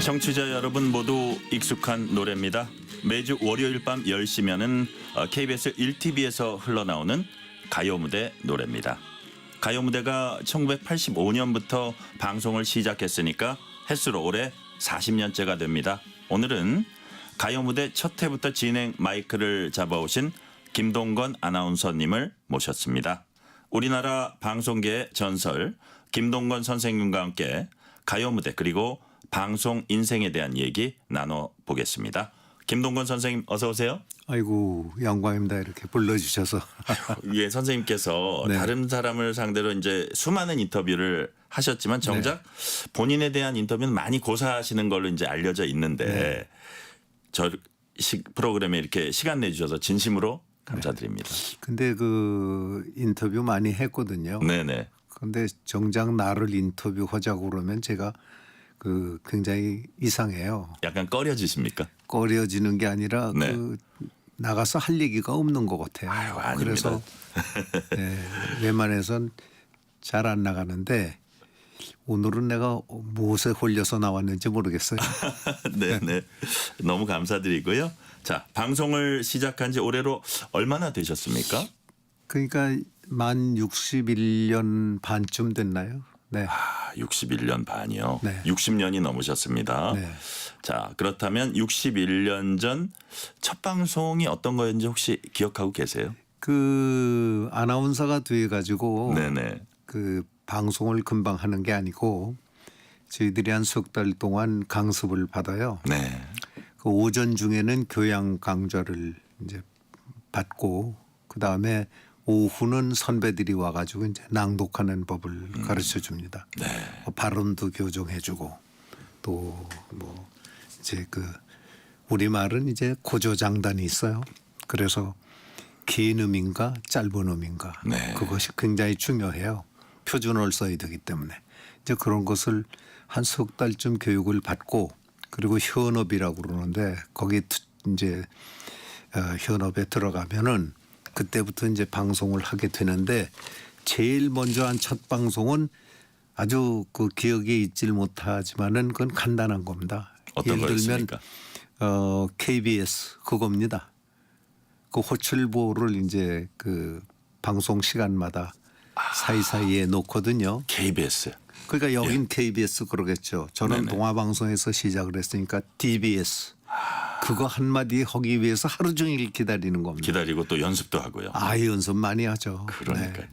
청취자 여러분 모두 익숙한 노래입니다. 매주 월요일 밤 10시면은 KBS 1TV에서 흘러나오는 가요무대 노래입니다. 가요무대가 1985년부터 방송을 시작했으니까 횟수로 올해 40년째가 됩니다. 오늘은 가요무대 첫 회부터 진행 마이크를 잡아오신 김동건 아나운서님을 모셨습니다. 우리나라 방송계의 전설 김동건 선생님과 함께 가요무대 그리고 방송 인생에 대한 얘기 나눠보겠습니다. 김동건 선생님 어서 오세요. 아이고 영광입니다. 이렇게 불러주셔서. 예, 선생님께서 네. 다른 사람을 상대로 이제 수많은 인터뷰를 하셨지만 정작 본인에 대한 인터뷰는 많이 고사하시는 걸로 이제 알려져 있는데 저 프로그램에 이렇게 시간 내주셔서 진심으로 감사드립니다. 근데 그 인터뷰 많이 했거든요. 네네. 근데 정작 나를 인터뷰하자고 그러면 제가 그 굉장히 이상해요. 약간 꺼려지십니까? 꺼려지는 게 아니라 네. 그 나가서 할 얘기가 없는 것 같아요. 아유, 아닙니다. 그래서 웬만해선 잘 안 나가는데 오늘은 내가 무엇에 홀려서 나왔는지 모르겠어요. 네네. 너무 감사드리고요. 자, 방송을 시작한 지 올해로 얼마나 되셨습니까? 그러니까 만 61년 반쯤 됐나요? 네. 61년 반이요. 네. 60년이 넘으셨습니다. 네. 자, 그렇다면 61년 전 첫 방송이 어떤 거였는지 혹시 기억하고 계세요? 그 아나운서가 돼 가지고 네네. 그 방송을 금방 하는 게 아니고 저희들이 한 석 달 동안 강습을 받아요. 네. 그 오전 중에는 교양 강좌를 이제 받고 그 다음에 오후는 선배들이 와가지고 이제 낭독하는 법을 가르쳐 줍니다. 네. 발음도 교정해주고 또 뭐 이제 그 우리 말은 이제 고조장단이 있어요. 그래서 긴 음인가 짧은 음인가 네. 그것이 굉장히 중요해요. 표준어를 써야 되기 때문에 이제 그런 것을 한 석 달쯤 교육을 받고 그리고 현업이라고 그러는데 거기 이제 현업에 들어가면은 그때부터 이제 방송을 하게 되는데 제일 먼저 한 첫 방송은 아주 그 기억에 잊질 못하지만은 그건 간단한 겁니다. 어떤 예를 들면 거였습니까? KBS 그겁니다. 그 호출보를 이제 그 방송 시간마다 사이사이에 놓거든요. KBS. 그러니까 여긴 KBS 그러겠죠. 저는 네네. 동아방송에서 시작을 했으니까 DBS. 그거 한마디 하기 위해서 하루 종일 기다리는 겁니다. 기다리고 또 연습도 하고요. 연습 많이 하죠. 그러니까요. 네.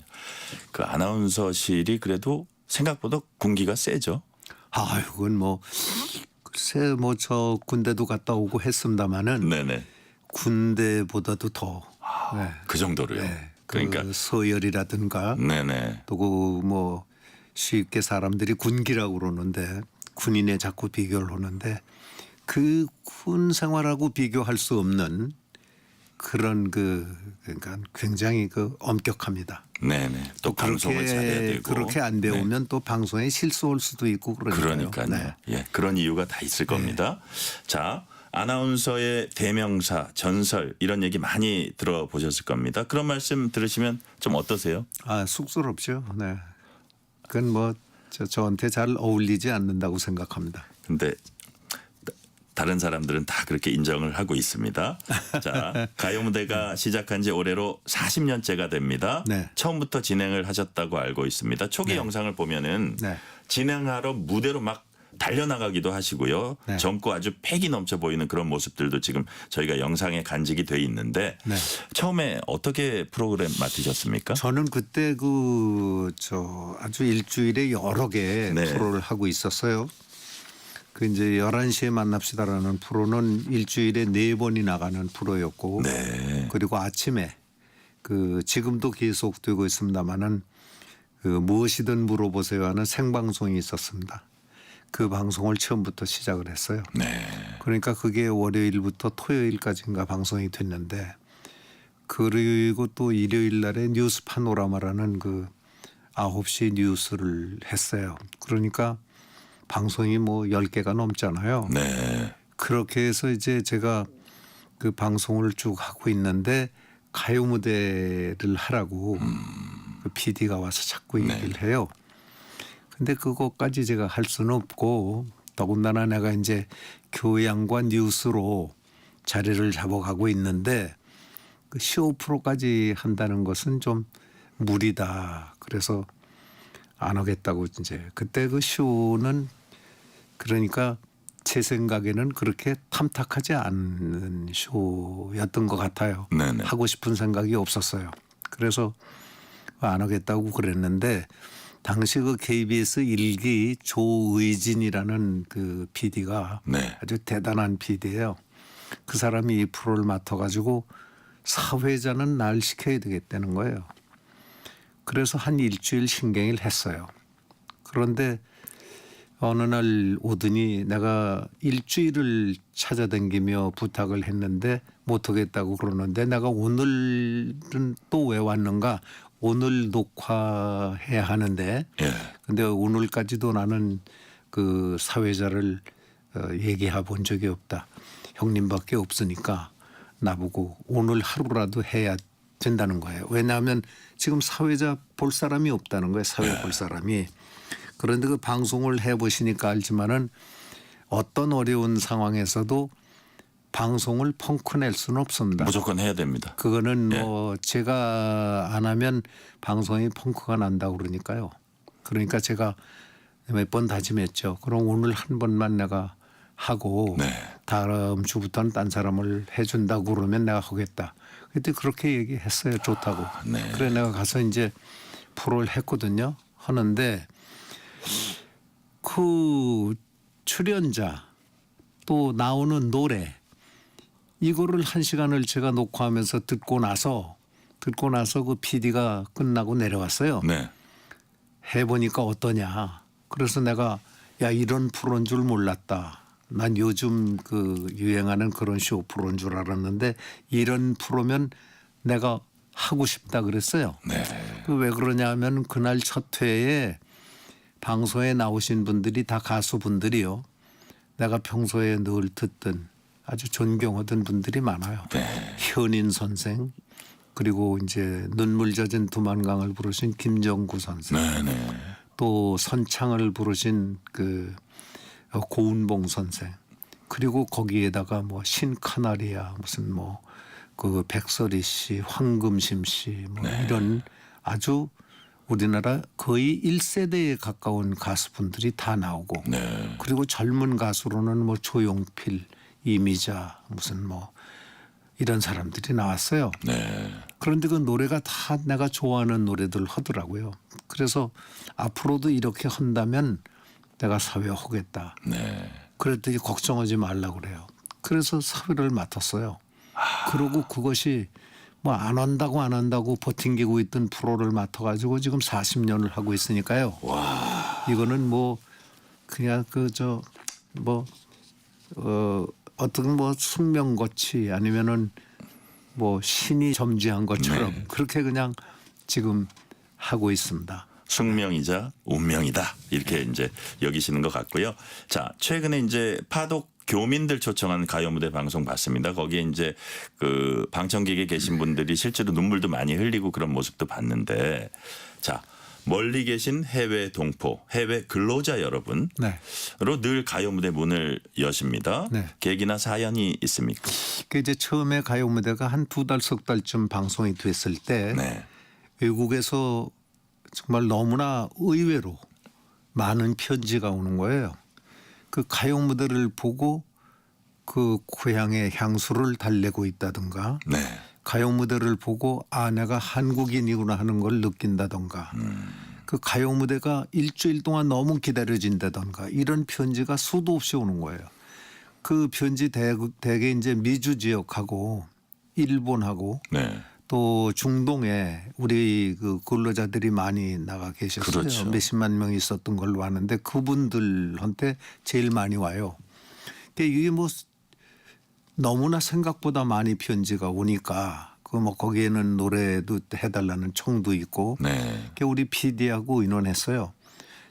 그 아나운서실이 그래도 생각보다 군기가 세죠. 그건 뭐 글쎄 뭐 저 군대도 갔다 오고 했습니다마는 네네. 군대보다도 더 네. 그 정도로요. 네. 그러니까 그 서열이라든가 네네. 또 그 뭐 쉽게 사람들이 군기라고 그러는데 군인에 자꾸 비교를 하는데 그 군 생활하고 비교할 수 없는 그런 그러니까 굉장히 그 엄격합니다. 네네. 또 방송을 잘해야 되고. 그렇게 안 배우면 또 방송에 실수할 수도 있고 그러니까요. 그러니까요. 예, 그런 이유가 다 있을 겁니다. 자, 아나운서의 대명사, 전설 이런 얘기 많이 들어보셨을 겁니다. 그런 말씀 들으시면 좀 어떠세요? 쑥스럽죠. 네. 그건 뭐 저한테 잘 어울리지 않는다고 생각합니다. 근데 다른 사람들은 다 그렇게 인정을 하고 있습니다. 자, 가요무대가 시작한 지 올해로 40년째가 됩니다. 네. 처음부터 진행을 하셨다고 알고 있습니다. 초기 영상을 보면은 네. 진행하러 무대로 막 달려나가기도 하시고요. 네. 젊고 아주 패기 넘쳐 보이는 그런 모습들도 지금 저희가 영상에 간직이 돼 있는데 네. 처음에 어떻게 프로그램 맡으셨습니까? 저는 그때 아주 일주일에 여러 개 네. 프로를 하고 있었어요. 그 이제 11시에 만납시다라는 프로는 일주일에 4번이 나가는 프로였고 네. 그리고 아침에 그 지금도 계속되고 있습니다마는 그 무엇이든 물어보세요 하는 생방송이 있었습니다. 그 방송을 처음부터 시작을 했어요. 네. 그러니까 그게 월요일부터 토요일까지인가 방송이 됐는데 그리고 또 일요일 날에 뉴스 파노라마라는 그 9시 뉴스를 했어요. 그러니까 방송이 뭐 10개가 넘잖아요. 네. 그렇게 해서 이제 제가 그 방송을 쭉 하고 있는데 가요 무대를 하라고 그 PD가 와서 자꾸 얘기를 해요. 근데 그것까지 제가 할 수는 없고 더군다나 내가 이제 교양과 뉴스로 자리를 잡아가고 있는데 그 쇼 프로까지 한다는 것은 좀 무리다. 그래서 안 하겠다고 이제 그때 그 쇼는 그러니까 제 생각에는 그렇게 탐탁하지 않은 쇼였던 것 같아요. 네네. 하고 싶은 생각이 없었어요. 그래서 안 하겠다고 그랬는데 당시 그 KBS 일기 조의진이라는 그 PD가 네. 아주 대단한 PD예요. 그 사람이 이 프로를 맡아가지고 사회자는 날 시켜야 되겠다는 거예요. 그래서 한 일주일 신경을 했어요. 그런데 어느 날 오더니 내가 일주일을 찾아다니며 부탁을 했는데 못하겠다고 그러는데 내가 오늘은 또 왜 왔는가 오늘 녹화해야 하는데 예. 근데 오늘까지도 나는 그 사회자를 얘기해 본 적이 없다. 형님밖에 없으니까 나보고 오늘 하루라도 해야 된다는 거예요. 왜냐하면 지금 사회자 볼 사람이 없다는 거예요. 사회 볼 사람이. 그런데 그 방송을 해보시니까 알지만은 어떤 어려운 상황에서도 방송을 펑크 낼 수는 없습니다. 무조건 해야 됩니다. 그거는 뭐 제가 안 하면 방송이 펑크가 난다고 그러니까요. 그러니까 제가 몇 번 다짐했죠. 그럼 오늘 한 번만 내가 하고 네. 다음 주부터는 딴 사람을 해준다고 그러면 내가 하겠다. 그때 그렇게 얘기했어요. 좋다고. 네. 그래 내가 가서 이제 프로를 했거든요. 하는데 그 출연자 또 나오는 노래 이거를 한 시간을 제가 녹화하면서 듣고 나서 그 PD가 끝나고 내려왔어요. 네. 해보니까 어떠냐. 그래서 내가 야 이런 프로인 줄 몰랐다. 난 요즘 그 유행하는 그런 쇼 프로인 줄 알았는데 이런 프로면 내가 하고 싶다 그랬어요. 네. 그 왜 그러냐 하면 그날 첫 회에 방송에 나오신 분들이 다 가수분들이요. 내가 평소에 늘 듣던 아주 존경하던 분들이 많아요. 네. 현인 선생 그리고 이제 눈물 젖은 두만강을 부르신 김정구 선생 네네. 또 선창을 부르신 그 고운봉 선생 그리고 거기에다가 뭐 신카나리아 무슨 뭐 그 백설이 씨 황금심 씨 뭐 이런 아주 우리나라 거의 1세대에 가까운 가수분들이 다 나오고 네. 그리고 젊은 가수로는 뭐 조용필 이미자 무슨 뭐 이런 사람들이 나왔어요. 네. 그런데 그 노래가 다 내가 좋아하는 노래들 하더라고요. 그래서 앞으로도 이렇게 한다면 내가 사회 하겠다. 네. 그랬더니 걱정하지 말라고 그래요. 그래서 사회를 맡았어요. 그러고 그것이 뭐 안 한다고 버팅기고 있던 프로를 맡아가지고 지금 40년을 하고 있으니까요. 와. 이거는 뭐 그냥 어떤 뭐 숙명거치 아니면은 뭐 신이 점지한 것처럼 그렇게 그냥 지금 하고 있습니다. 숙명이자 운명이다 이렇게 이제 여기시는 것 같고요. 자 최근에 이제 파독 교민들 초청한 가요 무대 방송 봤습니다. 거기에 이제 그 방청객에 계신 분들이 실제로 눈물도 많이 흘리고 그런 모습도 봤는데 자 멀리 계신 해외 동포, 해외 근로자 여러분으로 네. 늘 가요 무대 문을 여십니다. 네. 계기나 사연이 있습니까? 그 이제 처음에 가요 무대가 한 2달 석 달쯤 방송이 됐을 때 네. 외국에서 정말 너무나 의외로 많은 편지가 오는 거예요. 그 가요 무대를 보고 그 고향의 향수를 달래고 있다든가 네. 가요 무대를 보고 아 내가 한국인이구나 하는 걸 느낀다든가 그 가요 무대가 일주일 동안 너무 기다려진다든가 이런 편지가 수도 없이 오는 거예요. 그 편지 대개 이제 미주 지역하고 일본하고 네. 또 중동에 우리 그 근로자들이 많이 나가 계셨어요. 그렇죠. 몇십만 명이 있었던 걸로 아는데 그분들한테 제일 많이 와요. 근데 이게 뭐 너무나 생각보다 많이 편지가 오니까 그 뭐 거기에는 노래도 해달라는 청도 있고 네. 우리 PD하고 의논했어요.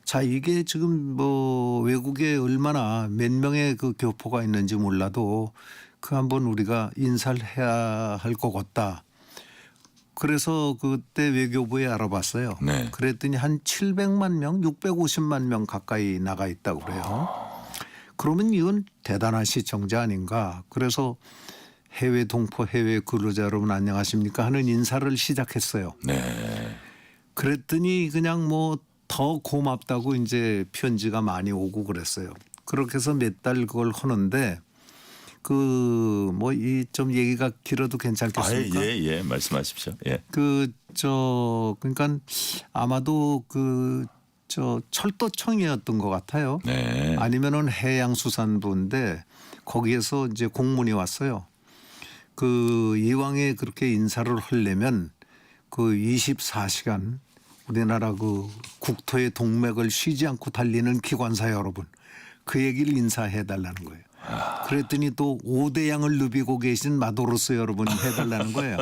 자 이게 지금 뭐 외국에 얼마나 몇 명의 그 교포가 있는지 몰라도 그 한번 우리가 인사를 해야 할 것 같다. 그래서 그때 외교부에 알아봤어요. 네. 그랬더니 한 700만 명, 650만 명 가까이 나가 있다고 그래요. 그러면 이건 대단한 시청자 아닌가. 그래서 해외 동포 해외 근로자 여러분 안녕하십니까 하는 인사를 시작했어요. 네. 그랬더니 그냥 뭐 더 고맙다고 이제 편지가 많이 오고 그랬어요. 그렇게 해서 몇 달 그걸 하는데 그 뭐 이 좀 얘기가 길어도 괜찮겠습니까? 예, 말씀하십시오. 예. 그러니까 아마도 철도청이었던 것 같아요. 네. 아니면은 해양수산부인데 거기에서 이제 공문이 왔어요. 그 이왕에 그렇게 인사를 하려면 그 24시간 우리나라 그 국토의 동맥을 쉬지 않고 달리는 기관사 여러분 그 얘기를 인사해 달라는 거예요. 그랬더니 또 5대양을 누비고 계신 마도로스 여러분 해달라는 거예요.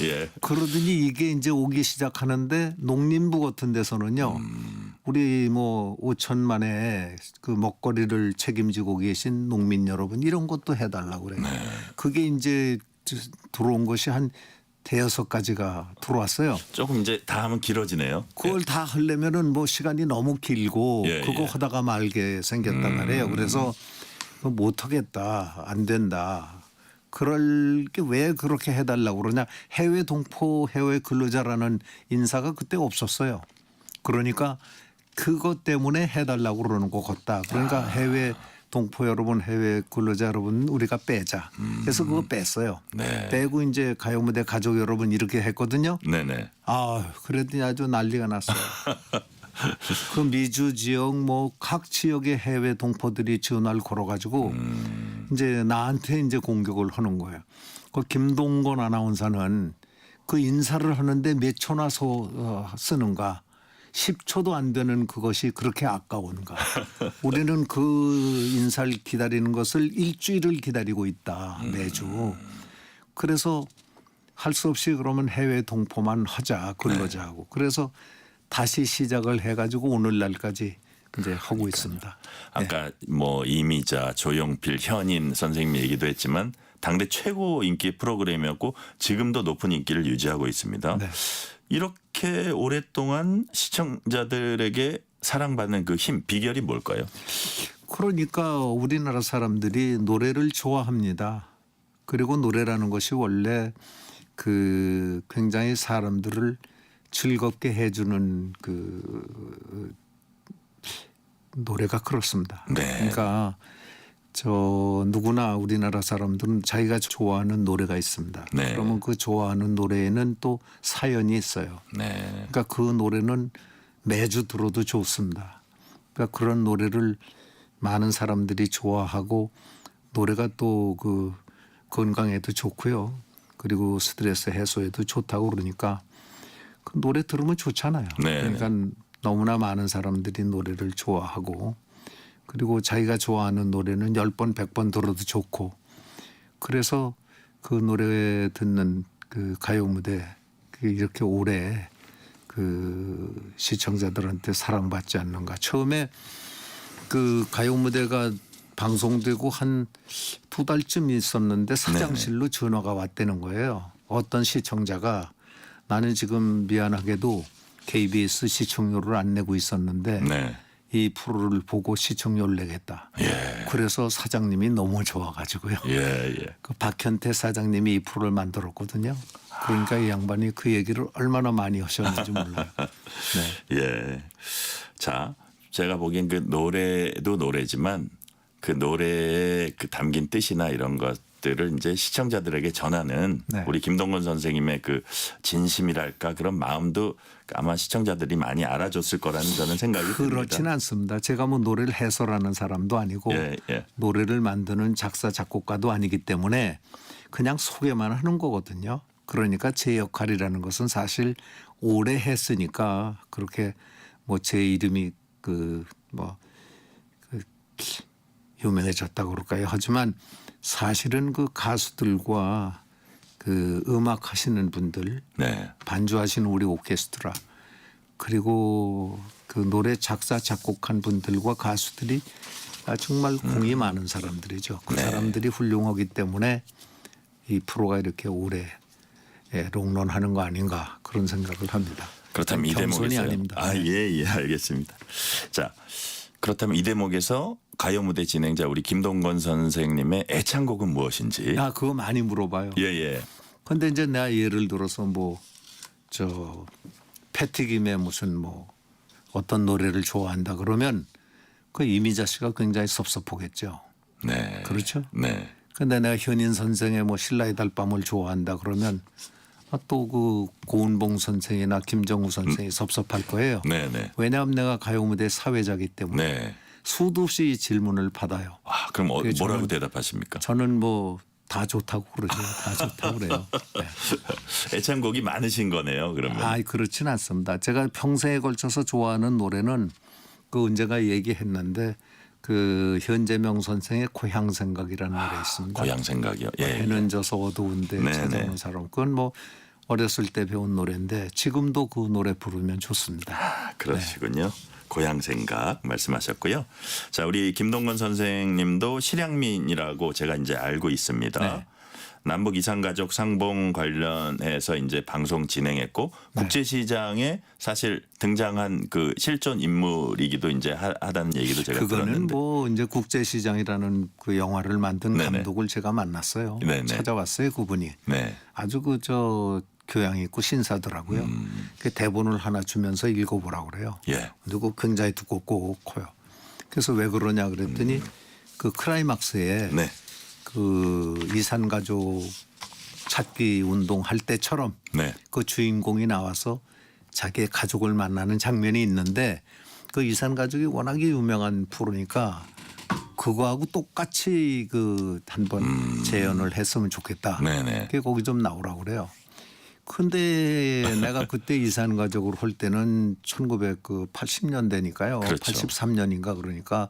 예. 그러더니 이게 이제 오기 시작하는데 농림부 같은 데서는요. 우리 뭐 5천만의 그 먹거리를 책임지고 계신 농민 여러분 이런 것도 해달라고 그래요. 그게 이제 들어온 것이 한 대여섯 가지가 들어왔어요. 조금 이제 다 하면 길어지네요. 그걸 다 하려면은 뭐 시간이 너무 길고 예, 그거 예. 하다가 말게 생겼단 말이에요. 그래서 못 하겠다. 안 된다. 그럴 게 왜 그렇게 해달라고 그러냐. 해외 동포 해외 근로자라는 인사가 그때 없었어요. 그러니까 그것 때문에 해달라고 그러는 것 같다. 그러니까 해외 동포 여러분 해외 근로자 여러분 우리가 빼자. 그래서 그거 뺐어요. 네. 빼고 이제 가요무대 가족 여러분 이렇게 했거든요. 네네. 아, 그랬더니 아주 난리가 났어요. 그 미주 지역 뭐 각 지역의 해외 동포들이 전화를 걸어가지고 이제 나한테 이제 공격을 하는 거예요. 그 김동건 아나운서는 그 인사를 하는데 몇 초나 쓰는가. 10초도 안 되는 그것이 그렇게 아까운가. 우리는 그 인사를 기다리는 것을 일주일을 기다리고 있다. 매주. 그래서 할 수 없이 그러면 해외 동포만 하자. 근로자하고. 그래서 다시 시작을 해가지고 오늘날까지 이제 하고 있습니다. 아까 뭐 이미자, 조용필, 현인 선생님 얘기도 했지만 당대 최고 인기 프로그램이었고 지금도 높은 인기를 유지하고 있습니다. 네. 이렇게 오랫동안 시청자들에게 사랑받는 그 힘 비결이 뭘까요? 그러니까 우리나라 사람들이 노래를 좋아합니다. 그리고 노래라는 것이 원래 그 굉장히 사람들을 즐겁게 해주는 그 노래가 그렇습니다. 네. 그러니까 저 누구나 우리나라 사람들은 자기가 좋아하는 노래가 있습니다. 네. 그러면 그 좋아하는 노래에는 또 사연이 있어요. 네. 그러니까 그 노래는 매주 들어도 좋습니다. 그러니까 그런 노래를 많은 사람들이 좋아하고 노래가 또 그 건강에도 좋고요. 그리고 스트레스 해소에도 좋다고 그러니까 그 노래 들으면 좋잖아요. 네. 그러니까 너무나 많은 사람들이 노래를 좋아하고 그리고 자기가 좋아하는 노래는 10번, 100번 들어도 좋고 그래서 그 노래 듣는 그 가요 무대 이렇게 오래 그 시청자들한테 사랑받지 않는가. 처음에 그 가요 무대가 방송되고 한 2달쯤 있었는데 사장실로 전화가 왔다는 거예요. 어떤 시청자가 나는 지금 미안하게도 KBS 시청료를 안 내고 있었는데 네. 이 프로를 보고 시청료를 내겠다. 예. 그래서 사장님이 너무 좋아가지고요. 예. 그 박현태 사장님이 이 프로를 만들었거든요. 그러니까 이 양반이 그 얘기를 얼마나 많이 하셨는지 몰라요. 네. 예. 자, 제가 보기엔 그 노래도 노래지만 그 노래에 그 담긴 뜻이나 이런 것들을 이제 시청자들에게 전하는 네. 우리 김동건 선생님의 그 진심이랄까 그런 마음도 아마 시청자들이 많이 알아줬을 거라는 저는 생각이 듭니다. 그렇지는 않습니다. 제가 뭐 노래를 해설하는 사람도 아니고 예, 예. 노래를 만드는 작사 작곡가도 아니기 때문에 그냥 소개만 하는 거거든요. 그러니까 제 역할이라는 것은 사실 오래 했으니까 그렇게 뭐 제 이름이 그 유명해졌다고 그럴까요? 하지만 사실은 그 가수들과 그 음악 하시는 분들 네. 반주하시는 우리 오케스트라 그리고 그 노래 작사 작곡한 분들과 가수들이 정말 공이 많은 사람들이죠. 그 네. 사람들이 훌륭하기 때문에 이 프로가 이렇게 오래 롱런하는 거 아닌가 그런 생각을 합니다. 그렇다면 이 겸손이 대목에서요. 아닙니다. 아, 네. 예, 알겠습니다. 자, 그렇다면 이 대목에서 가요 무대 진행자 우리 김동건 선생님의 애창곡은 무엇인지. 아, 그거 많이 물어봐요. 예. 근데 이제 내가 예를 들어서 뭐 저 패티김의 무슨 뭐 어떤 노래를 좋아한다 그러면 그 이미자 씨가 굉장히 섭섭하겠죠. 네. 그렇죠? 네. 근데 내가 현인 선생의 뭐 신라의 달밤을 좋아한다 그러면 또 그 고은봉 선생이나 김정우 선생이 섭섭할 거예요. 네네. 왜냐하면 내가 가요 무대 사회자이기 때문에 네. 수도 없이 이 질문을 받아요. 아, 그럼 그게 뭐라고 저는- 대답하십니까? 저는 뭐 다 좋다고 그러죠. 다 좋다고 그래요. 네. 애창곡이 많으신 거네요. 그러면. 아, 그렇진 않습니다. 제가 평생에 걸쳐서 좋아하는 노래는 그 언제가 얘기했는데 그 현재명 선생의 고향 생각이라는 노래 있습니다. 고향 생각이요. 예. 해는 져서 어두운데 네, 찾아오는 네. 사람. 그건 뭐 어렸을 때 배운 노래인데 지금도 그 노래 부르면 좋습니다. 아, 그러시군요. 고향 생각 말씀하셨고요. 자, 우리 김동건 선생님도 실향민이라고 제가 이제 알고 있습니다. 네. 남북 이산가족 상봉 관련해서 이제 방송 진행했고 네. 국제시장에 사실 등장한 그 실존 인물이기도 이제 하다는 얘기도 제가 그거는 들었는데. 뭐 이제 국제시장이라는 그 영화를 만든 네네. 감독을 제가 만났어요. 네네. 찾아왔어요, 그분이. 네. 아주 그 저 교양 있고 신사더라고요. 그 대본을 하나 주면서 읽어보라고 그래요. 예. 그리고 굉장히 두껍고 커요. 그래서 왜 그러냐 그랬더니 그 클라이막스에 네. 그 이산가족 찾기 운동 할 때처럼 네. 그 주인공이 나와서 자기의 가족을 만나는 장면이 있는데 그 이산가족이 워낙에 유명한 프로니까 그거하고 똑같이 그 한번 재현을 했으면 좋겠다. 네네. 그게 거기 좀 나오라고 그래요. 근데 내가 그때 이산가족을 할 때는 1980년대니까요. 그렇죠. 83년인가 그러니까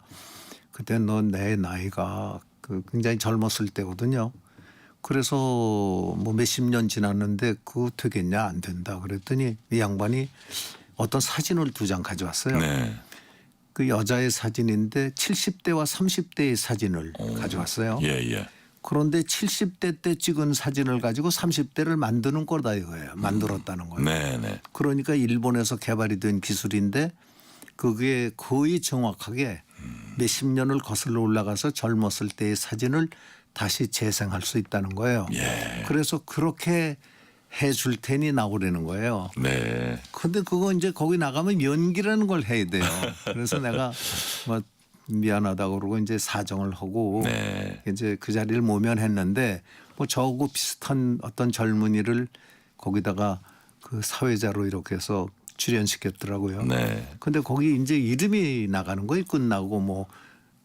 그때 너 내 나이가 그 굉장히 젊었을 때거든요. 그래서 뭐 몇십 년 지났는데 그거 되겠냐 안 된다 그랬더니 이 양반이 어떤 사진을 두 장 가져왔어요. 네. 그 여자의 사진인데 70대와 30대의 사진을 가져왔어요. 예. 그런데 70대 때 찍은 사진을 가지고 30대를 만드는 거다 이거예요. 만들었다는 거예요. 네네. 그러니까 일본에서 개발이 된 기술인데 그게 거의 정확하게 몇십 년을 거슬러 올라가서 젊었을 때의 사진을 다시 재생할 수 있다는 거예요. 예. 그래서 그렇게 해줄 테니 나오라는 거예요. 네. 근데 그거 이제 거기 나가면 연기라는 걸 해야 돼요. 그래서 내가 뭐 미안하다고 그러고 이제 사정을 하고 네. 이제 그 자리를 모면했는데 뭐 저하고 비슷한 어떤 젊은이를 거기다가 그 사회자로 이렇게 해서 출연시켰더라고요. 네. 근데 거기 이제 이름이 나가는 거예요. 끝나고 뭐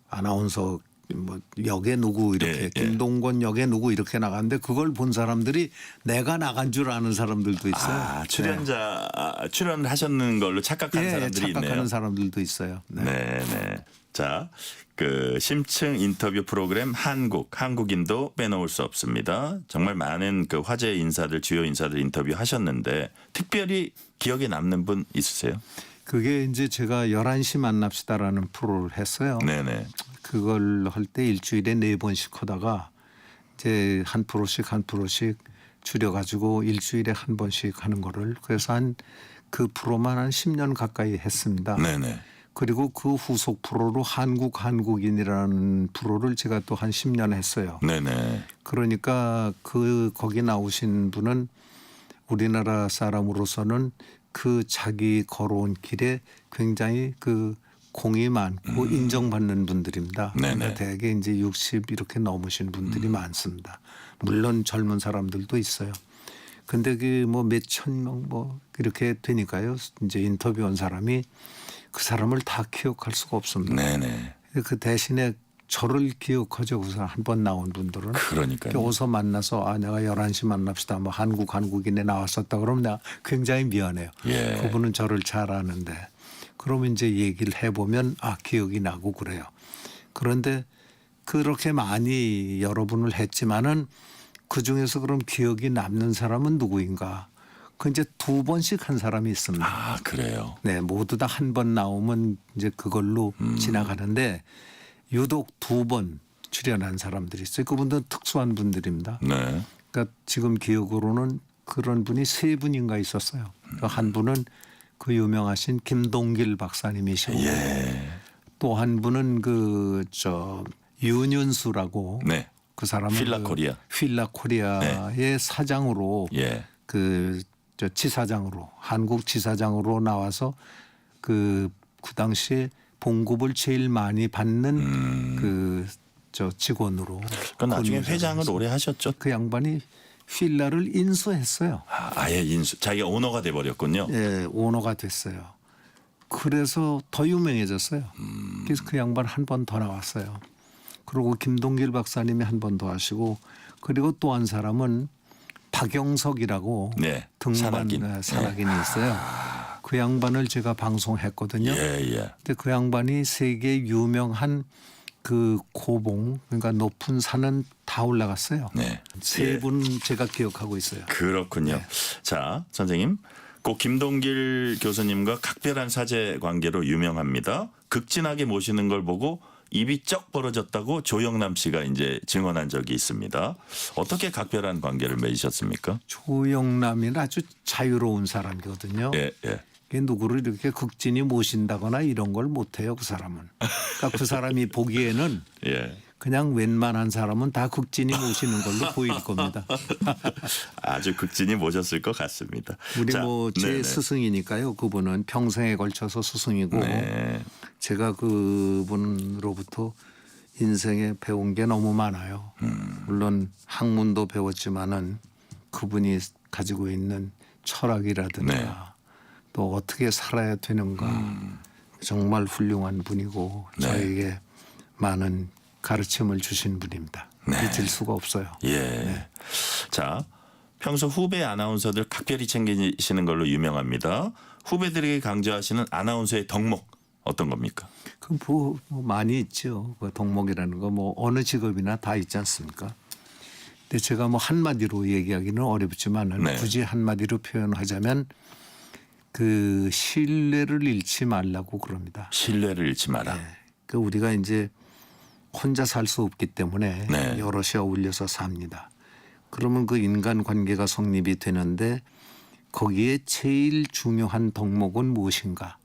아나운서 뭐 역에 누구 이렇게 예. 김동건 역에 누구 이렇게 나갔는데 그걸 본 사람들이 내가 나간 줄 아는 사람들도 있어요. 아, 출연하셨는 걸로 착각한 예, 사람들이 착각하는 있네요. 사람들도 있어요. 네. 네. 자, 그 심층 인터뷰 프로그램 한국인도 빼놓을 수 없습니다. 정말 많은 그 화제 인사들, 주요 인사들 인터뷰하셨는데 특별히 기억에 남는 분 있으세요? 그게 이제 제가 11시 만납시다라는 프로를 했어요. 네네. 그걸 할 때 일주일에 4번씩 하다가 이제 한 프로씩 줄여가지고 일주일에 한 번씩 하는 거를 그래서 한 그 프로만 한 10년 가까이 했습니다. 네네. 그리고 그 후속 프로로 한국인이라는 프로를 제가 또 한 10년 했어요. 네네. 그러니까 그 거기 나오신 분은 우리나라 사람으로서는 그 자기 걸어온 길에 굉장히 그 공이 많고 인정받는 분들입니다. 네네. 그러니까 대개 이제 60 이렇게 넘으신 분들이 많습니다. 물론 젊은 사람들도 있어요. 근데 그 뭐 몇천 명 뭐 이렇게 되니까요. 이제 인터뷰한 사람이 그 사람을 다 기억할 수가 없습니다. 네네. 그 대신에 저를 기억하죠. 우선 한 번 나온 분들은. 그러니까요. 어서 만나서 아 내가 11시 만납시다. 뭐 한국인에 나왔었다. 그러면 내가 굉장히 미안해요. 예. 그분은 저를 잘 아는데. 그러면 이제 얘기를 해보면 아 기억이 나고 그래요. 그런데 그렇게 많이 여러분을 했지만은 그중에서 그럼 기억이 남는 사람은 누구인가. 그 이제 2번씩 한 사람이 있습니다. 아, 그래요. 네, 모두 다 한 번 나오면 이제 그걸로 지나가는데 유독 2번 출연한 사람들이 있어요. 그분들은 특수한 분들입니다. 네. 그러니까 지금 기억으로는 그런 분이 3분인가 있었어요. 한 분은 그 유명하신 김동길 박사님이시고 예. 또 한 분은 윤윤수라고 네. 그 사람은 필라 코리아. 필라 코리아의 사장으로 예. 지사장으로 한국 지사장으로 나와서 그 당시에 봉급을 제일 많이 받는 직원으로. 그 나중에 근무를 회장을 해서 오래 하셨죠. 그 양반이 필라를 인수했어요. 아예 인수 자기가 오너가 돼 버렸군요. 예, 오너가 됐어요. 그래서 더 유명해졌어요. 그래서 그 양반 한 번 더 나왔어요. 그리고 김동길 박사님이 한 번 더 하시고 그리고 또 한 사람은 박영석이라고 네. 등반 산악인이 있어요. 그 양반을 제가 방송했거든요. 예. 근데 그 양반이 세계 유명한 그 고봉 그러니까 높은 산은 다 올라갔어요. 네. 세 분 제가 기억하고 있어요. 그렇군요. 네. 자, 선생님. 꼭 김동길 교수님과 각별한 사제 관계로 유명합니다. 극진하게 모시는 걸 보고 입이 쩍 벌어졌다고 조영남 씨가 이제 증언한 적이 있습니다. 어떻게 각별한 관계를 맺으셨습니까? 조영남이는 아주 자유로운 사람이거든요. 예. 누구를 이렇게 극진히 모신다거나 이런 걸 못해요. 그 사람은. 그러니까 그 사람이 보기에는 예. 그냥 웬만한 사람은 다 극진히 모시는 걸로 보일 겁니다. 아주 극진히 모셨을 것 같습니다. 우리 자, 제 네네. 스승이니까요. 그분은 평생에 걸쳐서 스승이고 네. 제가 그분으로부터 인생에 배운 게 너무 많아요. 물론 학문도 배웠지만은 그분이 가지고 있는 철학이라든가 네. 또 어떻게 살아야 되는가 정말 훌륭한 분이고 네. 저에게 많은 가르침을 주신 분입니다. 네. 잊을 수가 없어요. 예. 자, 평소 후배 아나운서들 각별히 챙기시는 걸로 유명합니다. 후배들에게 강조하시는 아나운서의 덕목 어떤 겁니까? 뭐 많이 있죠. 그 덕목이라는 거 뭐 어느 직업이나 다 있지 않습니까? 근데 제가 뭐 한마디로 얘기하기는 어렵지만 네. 굳이 한마디로 표현하자면 그 신뢰를 잃지 말라고 그럽니다. 신뢰를 잃지 마라. 네. 그 우리가 이제 혼자 살 수 없기 때문에 네. 여럿이 어울려서 삽니다. 그러면 그 인간 관계가 성립이 되는데 거기에 제일 중요한 덕목은 무엇인가?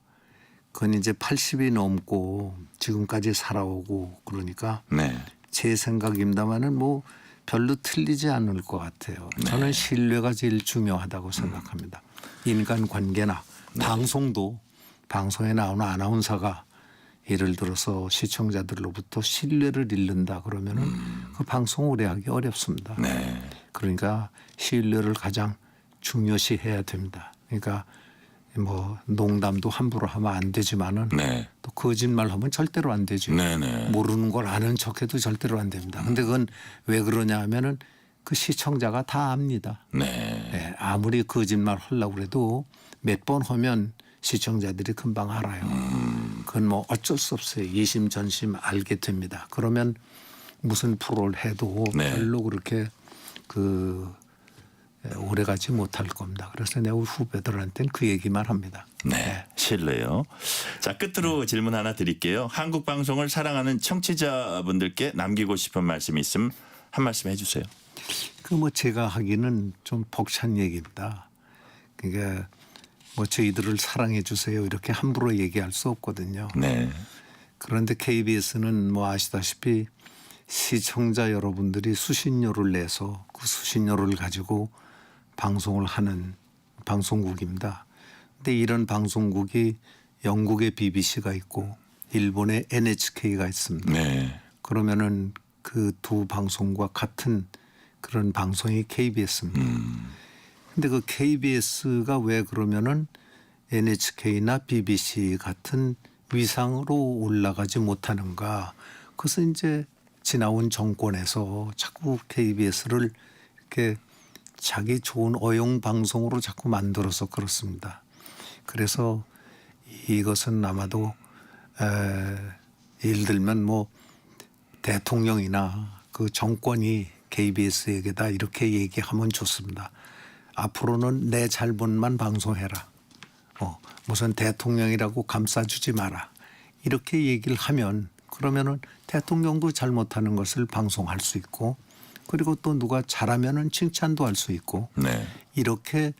그건 이제 80이 넘고 지금까지 살아오고 그러니까 네. 제 생각입니다마는 뭐 별로 틀리지 않을 것 같아요. 저는 신뢰가 제일 중요하다고 생각합니다. 인간 관계나 방송도 방송에 나오는 아나운서가 예를 들어서 시청자들로부터 신뢰를 잃는다 그러면은 그 방송 오래 하기 어렵습니다. 네. 그러니까 신뢰를 가장 중요시해야 됩니다. 그러니까 뭐 농담도 함부로 하면 안 되지만은 네. 또 거짓말하면 절대로 안 되죠. 네네. 모르는 걸 아는 척해도 절대로 안 됩니다. 근데 그건 왜 그러냐 하면은 그 시청자가 다 압니다. 네. 네, 아무리 거짓말 하려고 해도 몇 번 하면 시청자들이 금방 알아요. 그건 뭐 어쩔 수 없어요. 이심전심 알게 됩니다. 그러면 무슨 프로를 해도 네. 별로 그렇게 오래가지 못할 겁니다. 그래서 내 후배들한테는 그 얘기만 합니다. 네. 신뢰요. 자, 끝으로 질문 하나 드릴게요. 한국 방송을 사랑하는 청취자분들께 남기고 싶은 말씀이 있으면 한 말씀 해 주세요. 그 뭐 제가 하기는 좀 벅찬 얘기입니다. 그러니까 뭐 저희들을 사랑해 주세요 이렇게 함부로 얘기할 수 없거든요. 네. 그런데 KBS는 뭐 아시다시피 시청자 여러분들이 수신료를 내서 그 수신료를 가지고 방송을 하는 방송국입니다. 근데 이런 방송국이 영국의 BBC가 있고 일본의 NHK가 있습니다. 네. 그러면은 그 두 방송과 같은 그런 방송이 KBS입니다. 근데 그 KBS가 왜 그러면은 NHK나 BBC 같은 위상으로 올라가지 못하는가? 그것은 이제 지나온 정권에서 자꾸 KBS를 이렇게 자기 좋은 어용 방송으로 자꾸 만들어서 그렇습니다. 그래서 이것은 아마도 예를 들면 뭐 대통령이나 그 정권이 KBS에게다 이렇게 얘기하면 좋습니다. 앞으로는 내 잘못만 방송해라. 무슨 대통령이라고 감싸주지 마라. 이렇게 얘기를 하면 그러면은 대통령도 잘못하는 것을 방송할 수 있고 그리고 또 누가 잘하면은 칭찬도 할 수 있고 네. 이렇게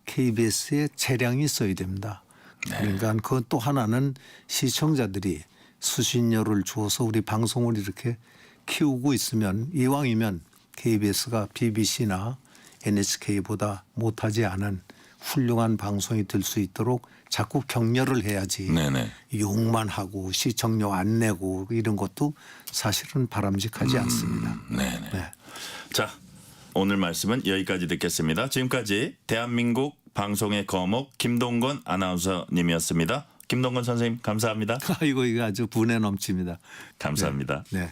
KBS에 재량이 있어야 됩니다. 그러니까 그 또 하나는 시청자들이 수신료를 주어서 우리 방송을 이렇게 키우고 있으면 이왕이면 KBS가 BBC나 NHK보다 못하지 않은 훌륭한 방송이 될 수 있도록 자꾸 격려를 해야지. 네네. 욕만 하고 시청료 안 내고 이런 것도 사실은 바람직하지 않습니다. 네네. 네. 자, 오늘 말씀은 여기까지 듣겠습니다. 지금까지 대한민국 방송의 거목 김동건 아나운서님이었습니다. 김동건 선생님 감사합니다. 이거 아주 분에 넘칩니다. 감사합니다. 네.